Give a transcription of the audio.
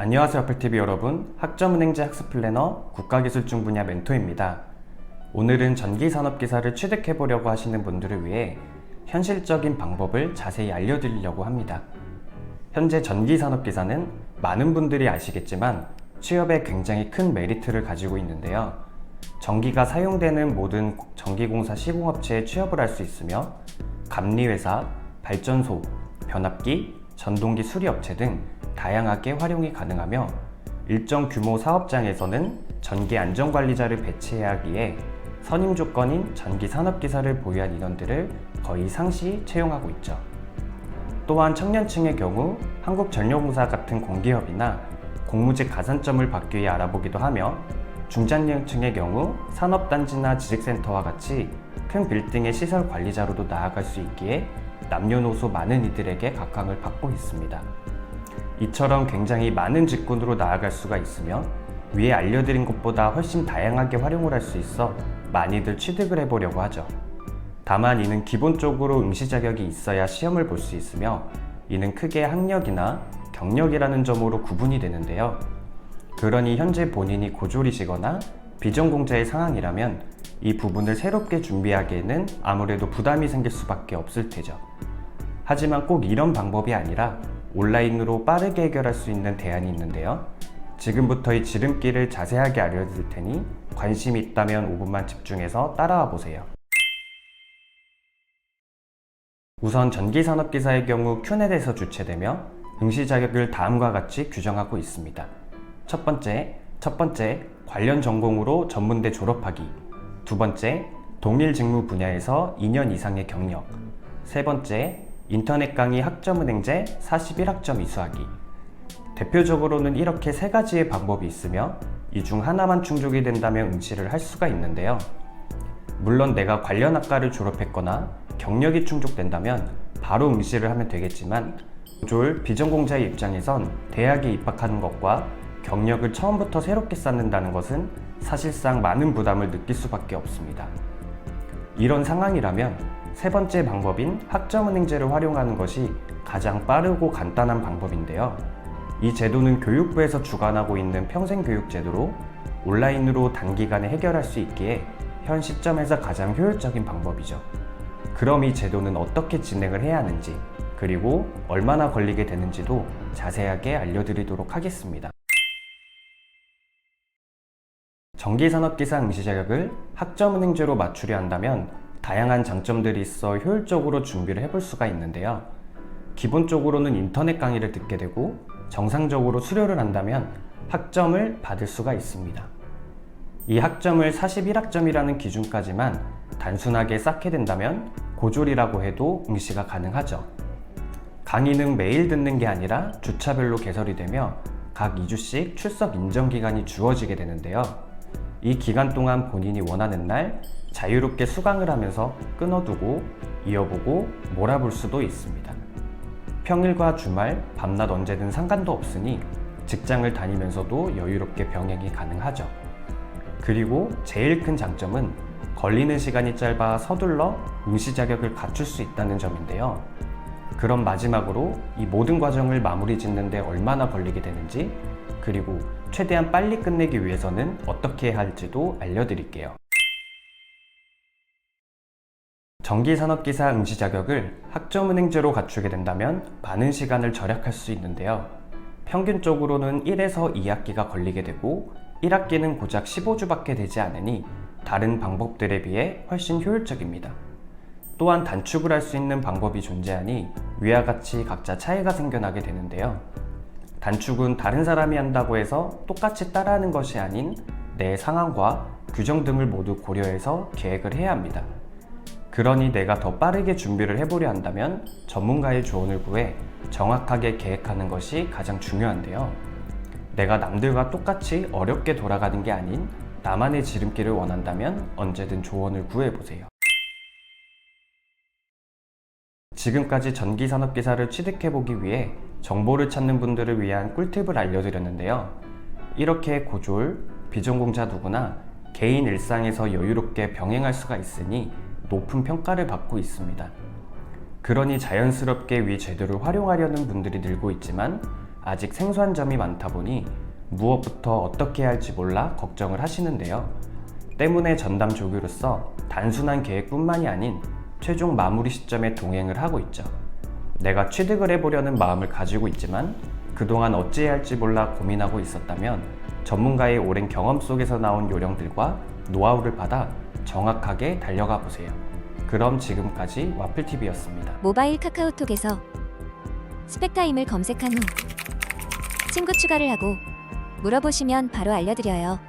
안녕하세요 애플TV 여러분, 학점은행제 학습플래너 국가기술중 분야 멘토입니다. 오늘은 전기산업기사를 취득해보려고 하시는 분들을 위해 현실적인 방법을 자세히 알려드리려고 합니다. 현재 전기산업기사는 많은 분들이 아시겠지만 취업에 굉장히 큰 메리트를 가지고 있는데요. 전기가 사용되는 모든 전기공사 시공업체에 취업을 할 수 있으며 감리회사, 발전소, 변압기, 전동기 수리업체 등 다양하게 활용이 가능하며 일정 규모 사업장에서는 전기 안전관리자를 배치해야 하기에 선임 조건인 전기산업기사를 보유한 인원들을 거의 상시 채용하고 있죠. 또한 청년층의 경우 한국전력공사 같은 공기업이나 공무직 가산점을 받기 위해 알아보기도 하며 중장년층의 경우 산업단지나 지식센터와 같이 큰 빌딩의 시설 관리자로도 나아갈 수 있기에 남녀노소 많은 이들에게 각광을 받고 있습니다. 이처럼 굉장히 많은 직군으로 나아갈 수가 있으며 위에 알려드린 것보다 훨씬 다양하게 활용을 할 수 있어 많이들 취득을 해보려고 하죠. 다만 이는 기본적으로 응시 자격이 있어야 시험을 볼 수 있으며 이는 크게 학력이나 경력이라는 점으로 구분이 되는데요. 그러니 현재 본인이 고졸이시거나 비전공자의 상황이라면 이 부분을 새롭게 준비하기에는 아무래도 부담이 생길 수밖에 없을 테죠. 하지만 꼭 이런 방법이 아니라 온라인으로 빠르게 해결할 수 있는 대안이 있는데요. 지금부터 이 지름길을 자세하게 알려드릴 테니 관심이 있다면 5분만 집중해서 따라와 보세요. 우선 전기산업기사의 경우 큐넷에서 주최되며 응시 자격을 다음과 같이 규정하고 있습니다. 첫 번째, 관련 전공으로 전문대 졸업하기. 두 번째, 동일 직무 분야에서 2년 이상의 경력. 세 번째, 인터넷 강의 학점은행제 41학점 이수하기. 대표적으로는 이렇게 세 가지의 방법이 있으며 이 중 하나만 충족이 된다면 응시를 할 수가 있는데요. 물론 내가 관련 학과를 졸업했거나 경력이 충족된다면 바로 응시를 하면 되겠지만 고졸, 비전공자의 입장에선 대학에 입학하는 것과 경력을 처음부터 새롭게 쌓는다는 것은 사실상 많은 부담을 느낄 수밖에 없습니다. 이런 상황이라면 세 번째 방법인 학점은행제를 활용하는 것이 가장 빠르고 간단한 방법인데요. 이 제도는 교육부에서 주관하고 있는 평생교육제도로 온라인으로 단기간에 해결할 수 있기에 현 시점에서 가장 효율적인 방법이죠. 그럼 이 제도는 어떻게 진행을 해야 하는지, 그리고 얼마나 걸리게 되는지도 자세하게 알려드리도록 하겠습니다. 전기산업기사 응시 자격을 학점은행제로 맞추려 한다면 다양한 장점들이 있어 효율적으로 준비를 해볼 수가 있는데요. 기본적으로는 인터넷 강의를 듣게 되고 정상적으로 수료를 한다면 학점을 받을 수가 있습니다. 이 학점을 41학점이라는 기준까지만 단순하게 쌓게 된다면 고졸이라고 해도 응시가 가능하죠. 강의는 매일 듣는 게 아니라 주차별로 개설이 되며 각 2주씩 출석 인정 기간이 주어지게 되는데요. 이 기간 동안 본인이 원하는 날 자유롭게 수강을 하면서 끊어두고 이어보고 몰아볼 수도 있습니다. 평일과 주말, 밤낮 언제든 상관도 없으니 직장을 다니면서도 여유롭게 병행이 가능하죠. 그리고 제일 큰 장점은 걸리는 시간이 짧아 서둘러 응시 자격을 갖출 수 있다는 점인데요. 그럼 마지막으로 이 모든 과정을 마무리 짓는 데 얼마나 걸리게 되는지, 그리고 최대한 빨리 끝내기 위해서는 어떻게 해야 할지도 알려드릴게요. 전기산업기사 응시 자격을 학점은행제로 갖추게 된다면 많은 시간을 절약할 수 있는데요. 평균적으로는 1에서 2학기가 걸리게 되고 1학기는 고작 15주밖에 되지 않으니 다른 방법들에 비해 훨씬 효율적입니다. 또한 단축을 할 수 있는 방법이 존재하니 위와 같이 각자 차이가 생겨나게 되는데요. 단축은 다른 사람이 한다고 해서 똑같이 따라하는 것이 아닌 내 상황과 규정 등을 모두 고려해서 계획을 해야 합니다. 그러니 내가 더 빠르게 준비를 해보려 한다면 전문가의 조언을 구해 정확하게 계획하는 것이 가장 중요한데요. 내가 남들과 똑같이 어렵게 돌아가는 게 아닌 나만의 지름길을 원한다면 언제든 조언을 구해보세요. 지금까지 전기산업기사를 취득해보기 위해 정보를 찾는 분들을 위한 꿀팁을 알려드렸는데요. 이렇게 고졸, 비전공자 누구나 개인 일상에서 여유롭게 병행할 수가 있으니 높은 평가를 받고 있습니다. 그러니 자연스럽게 위 제도를 활용하려는 분들이 늘고 있지만 아직 생소한 점이 많다 보니 무엇부터 어떻게 해야 할지 몰라 걱정을 하시는데요. 때문에 전담 조교로서 단순한 계획뿐만이 아닌 최종 마무리 시점에 동행을 하고 있죠. 내가 취득을 해보려는 마음을 가지고 있지만 그동안 어찌해야 할지 몰라 고민하고 있었다면 전문가의 오랜 경험 속에서 나온 요령들과 노하우를 받아 정확하게 달려가 보세요. 그럼 지금까지 와플TV였습니다. 모바일 카카오톡에서 스펙타임을 검색한 후 친구 추가를 하고 물어보시면 바로 알려드려요.